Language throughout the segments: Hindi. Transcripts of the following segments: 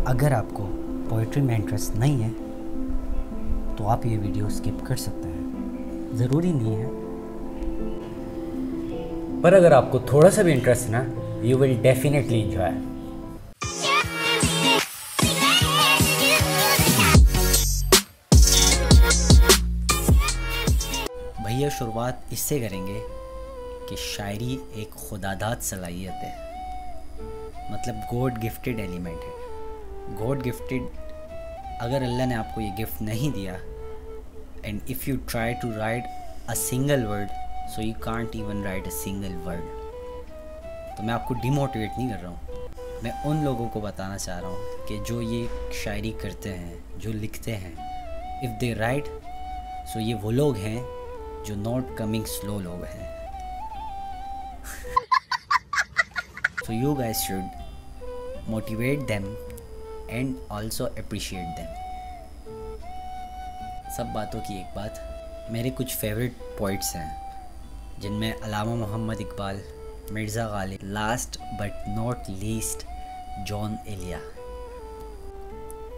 अगर आपको पोइट्री में इंटरेस्ट नहीं है तो आप ये वीडियो स्किप कर सकते हैं, ज़रूरी नहीं है। पर अगर आपको थोड़ा सा भी इंटरेस्ट है ना, यू विल डेफिनेटली एंजॉय। भैया शुरुआत इससे करेंगे कि शायरी एक खुदादाद सलाहियत है, मतलब गॉड गिफ्टेड एलिमेंट है। गॉड गिफ्टेड, अगर अल्लाह ने आपको ये गिफ्ट नहीं दिया, and if you try to write a single word, so you can't even write a single word. तो मैं आपको डिमोटिवेट नहीं कर रहा हूँ, मैं उन लोगों को बताना चाह रहा हूँ कि जो ये शायरी करते हैं, जो लिखते हैं, इफ़ दे राइट, सो ये वो लोग हैं जो नॉट कमिंग स्लो लोग हैं। So you guys should motivate them and also appreciate them. सब बातों की एक बात, मेरे कुछ फेवरेट पोइट्स हैं जिनमें Allama Muhammad Iqbal, Mirza Ghalib, last but not least Jaun Elia,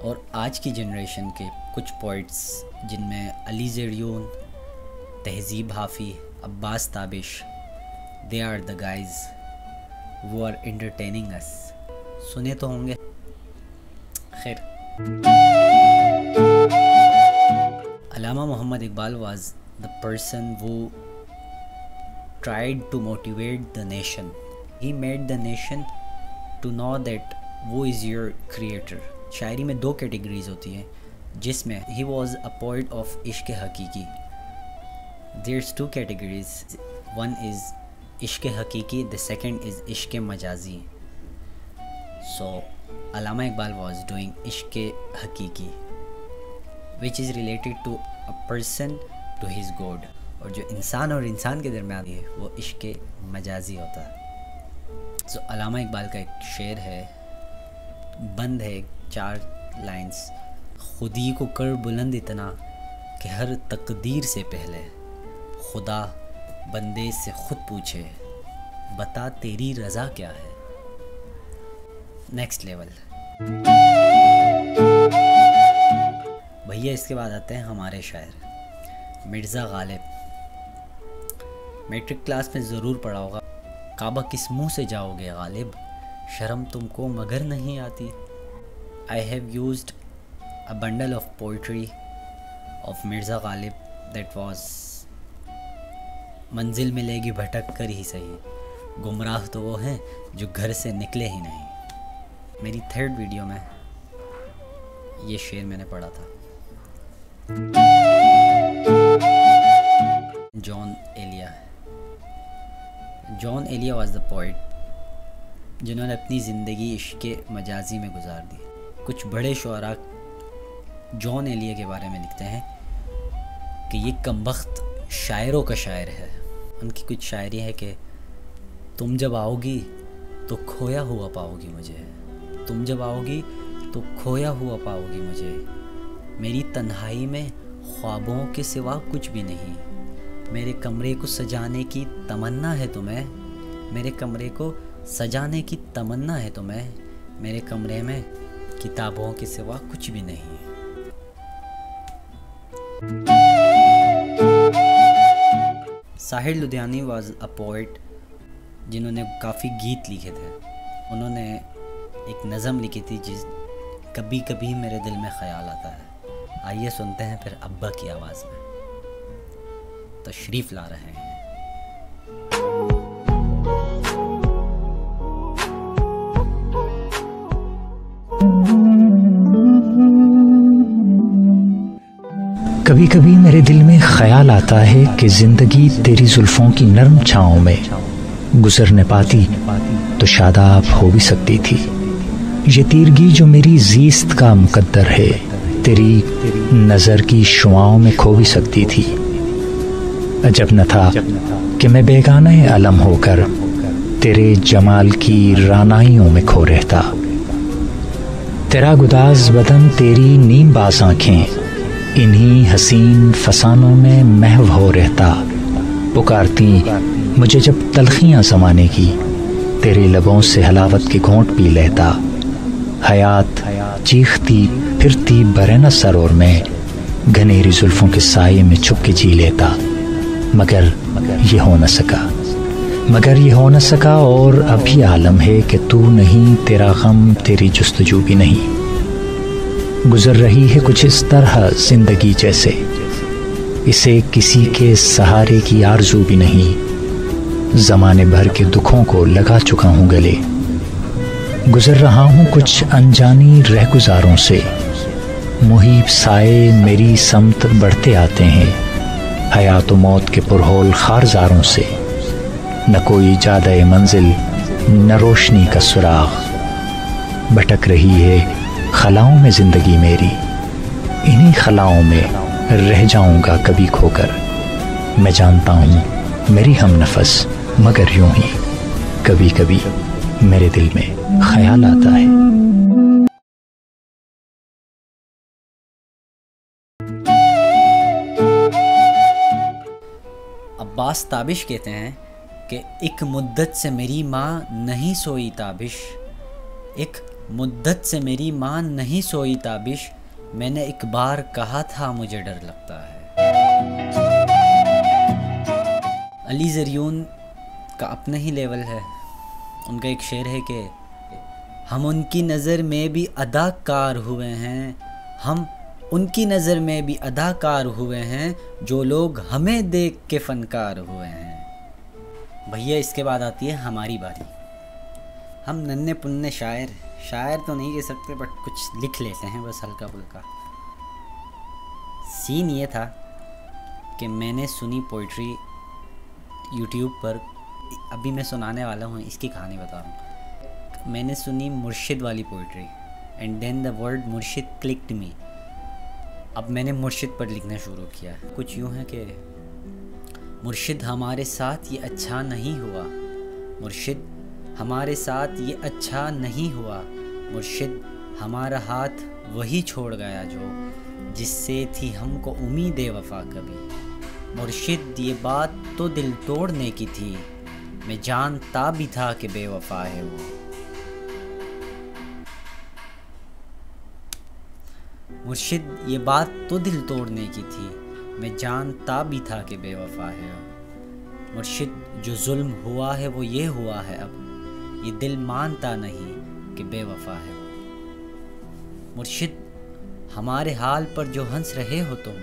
और आज की जनरेशन के कुछ पोइट्स जिनमें Ali Zariyoun, Tehzeeb Hafi, Abbas Tabish. They are the guys who are entertaining us। सुने तो होंगे, खैर। अल्लामा Muhammad Iqbal was the person who tried to motivate the nation। He made the nation to know that who is your creator। शायरी में दो कैटेगरीज होती हैं, जिसमें he was a poet of इश्क़ हकीकी। There's two categories, one is इश्क़ हकीकी, द सेकेंड इज़ इश्क़ मजाजी। So Allama Iqbal was doing इश्क़ हकीकी which is related to a person to his God, और जो इंसान और इंसान के दरमियान है वो इश्क़ मजाजी होता है। सो अल्लामा इकबाल का एक शेर है, बंद है 4 लाइन्स। खुदी को कर बुलंद इतना कि हर तकदीर से पहले खुदा बंदे से खुद पूछे, बता तेरी रज़ा क्या है। Next level. भैया इसके बाद आते हैं हमारे शायर मिर्ज़ा गालिब। मैट्रिक क्लास में ज़रूर पढ़ा होगा, काबा किस मुँह से जाओगे गालिब, शर्म तुमको मगर नहीं आती। I have used a bundle of poetry of Mirza Ghalib that was मंजिल मिलेगी भटक कर ही सही, गुमराह तो वो हैं जो घर से निकले ही नहीं। मेरी 3rd वीडियो में ये शेर मैंने पढ़ा था। Jaun Elia. Jaun Elia was the poet जिन्होंने अपनी ज़िंदगी इश्क़ मजाजी में गुजार दी। कुछ बड़े शुअरा जॉन एलिया के बारे में लिखते हैं कि ये कमबख्त शायरों का शायर है। उनकी कुछ शायरी है कि तुम जब आओगी तो खोया हुआ पाओगी मुझे, तुम जब आओगी तो खोया हुआ पाओगी मुझे, मेरी तन्हाई में ख्वाबों के सिवा कुछ भी नहीं, मेरे कमरे को सजाने की तमन्ना है तुम्हें, मेरे कमरे को सजाने की तमन्ना है तुम्हें, मेरे कमरे में किताबों के सिवा कुछ भी नहीं। Sahir Ludhianvi was a poet जिन्होंने काफ़ी गीत लिखे थे। उन्होंने एक नज़म लिखी थी जिस कभी कभी मेरे दिल में ख्याल आता है। आइए सुनते हैं फिर अब्बा की आवाज़ में। तशरीफ़ ला रहे हैं। कभी कभी मेरे दिल में ख्याल आता है कि जिंदगी तेरी जुल्फों की नरम छाँव में गुजरने पाती तो शादाब हो भी सकती थी। ये तीरगी जो मेरी ज़ीस्त का मुकद्दर है तेरी नज़र की शुआओं में खो भी सकती थी। अजब न था कि मैं बेगाना अलम होकर तेरे जमाल की रानाइयों में खो रहता। तेरा गुदाज बदन, तेरी नीम बास आँखें, इन्हीं हसीन फसानों में महव हो रहता। पुकारती मुझे जब तलखियाँ ज़माने की, तेरे लबों से हलावत के घोंट पी लेता। हयात चीखती फिरती बरैना सरोर में घनेरी जुल्फों के साये में छुप के जी लेता, मगर ये हो न सका और अभी आलम है कि तू नहीं, तेरा गम तेरी जुस्तजू भी नहीं। गुजर रही है कुछ इस तरह जिंदगी जैसे इसे किसी के सहारे की आरज़ू भी नहीं। ज़माने भर के दुखों को लगा चुका हूँ गले, गुजर रहा हूँ कुछ अनजानी रहगुजारों से। मुहीब साए मेरी समत बढ़ते आते हैं, हयात मौत के पुरहोल खारजारों से। न कोई जादे मंजिल न रोशनी का सुराग, भटक रही है खलाओं में ज़िंदगी मेरी। इन्हीं खलाओं में रह जाऊंगा कभी खोकर। मैं जानता हूँ मेरी हम नफस, मगर यूं ही कभी कभी मेरे दिल में ख्याल आता है। अब्बास ताबिश कहते हैं कि एक मुद्दत से मेरी माँ नहीं सोई ताबिश, एक मुद्दत से मेरी माँ नहीं सोई ताबिश, मैंने एक बार कहा था मुझे डर लगता है। अली ज़रियून का अपना ही लेवल है। उनका एक शेर है कि हम उनकी नज़र में भी अदाकार हुए हैं, हम उनकी नज़र में भी अदाकार हुए हैं, जो लोग हमें देख के फ़नकार हुए हैं। भैया इसके बाद आती है हमारी बारी। हम नन्हे पुन्ने शायर तो नहीं कह सकते, बट कुछ लिख लेते हैं बस हल्का फुल्का। सीन ये था कि मैंने सुनी पोइट्री यूट्यूब पर, अभी मैं सुनाने वाला हूँ, इसकी कहानी बता रहा हूँ। मैंने सुनी मुर्शिद वाली poetry and then the word मुर्शिद क्लिक्ड मी। अब मैंने मुर्शिद पर लिखना शुरू किया। कुछ यूँ है कि मुर्शिद हमारे साथ ये अच्छा नहीं हुआ, मुर्शिद हमारे साथ ये अच्छा नहीं हुआ, मुर्शिद हमारा हाथ वही छोड़ गया जो जिससे थी हमको उम्मीद वफ़ा कभी। मुर्शिद ये बात तो दिल तोड़ने की थी, मैं जानता भी था कि बेवफा है वो। मुर्शिद ये बात तो दिल तोड़ने की थी, मैं जानता भी था कि बेवफा है वो। मुर्शिद जो जुल्म हुआ है वो ये हुआ है अब, ये दिल मानता नहीं कि बेवफा है वो। मुर्शिद हमारे हाल पर जो हंस रहे हो तुम,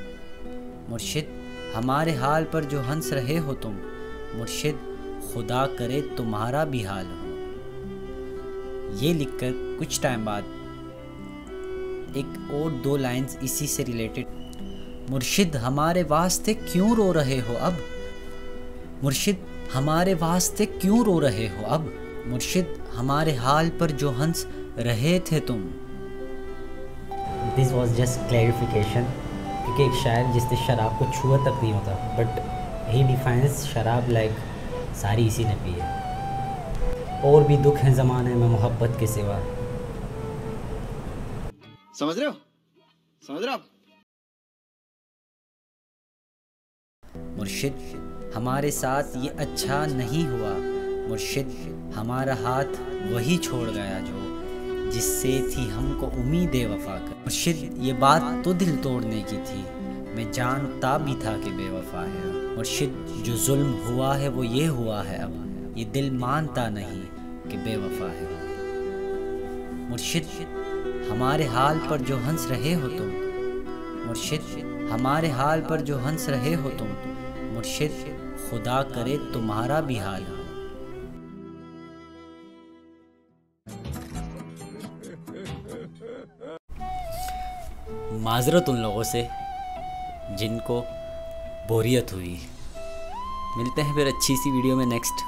मुर्शिद हमारे हाल पर जो हंस रहे हो तुम, मुर्शिद खुदा करे तुम्हारा भी हाल हो। ये लिखकर कुछ टाइम बाद एक और 2 लाइंस इसी से रिलेटेड। मुर्शिद हमारे वास्ते क्यों रो रहे हो अब, मुर्शिद हमारे वास्ते क्यों रो रहे हो अब, मुर्शिद हमारे हाल पर जो हंस रहे थे तुम। दिस वॉज जस्ट क्लैरिफिकेशन, क्योंकि एक शायर जिसने शराब को छुआ तक नहीं होता, बट ही डिफाइंस शराब लाइक सारी इसी ने पी है। और भी दुख हैं ज़माने में मोहब्बत के सिवा। समझ रहे हो आप? मुर्शिद हमारे साथ ये अच्छा नहीं हुआ, मुर्शिद हमारा हाथ वही छोड़ गया जो जिससे थी हमको उम्मीद वफ़ा कर। मुर्शिद ये बात तो दिल तोड़ने की थी, मैं जानता भी था कि बेवफा है। मुर्शिद जो जुल्म हुआ है वो ये हुआ है अब, ये दिल मानता नहीं कि बेवफा है। मुर्शिद हमारे हाल पर जो हंस रहे हो तुम, मुर्शिद हमारे हाल पर जो हंस रहे हो तुम, मुर्शिद खुदा करे तुम्हारा भी हाल हो। माजरत उन लोगों से जिनको बोरियत हुई। मिलते हैं फिर अच्छी सी वीडियो में नेक्स्ट।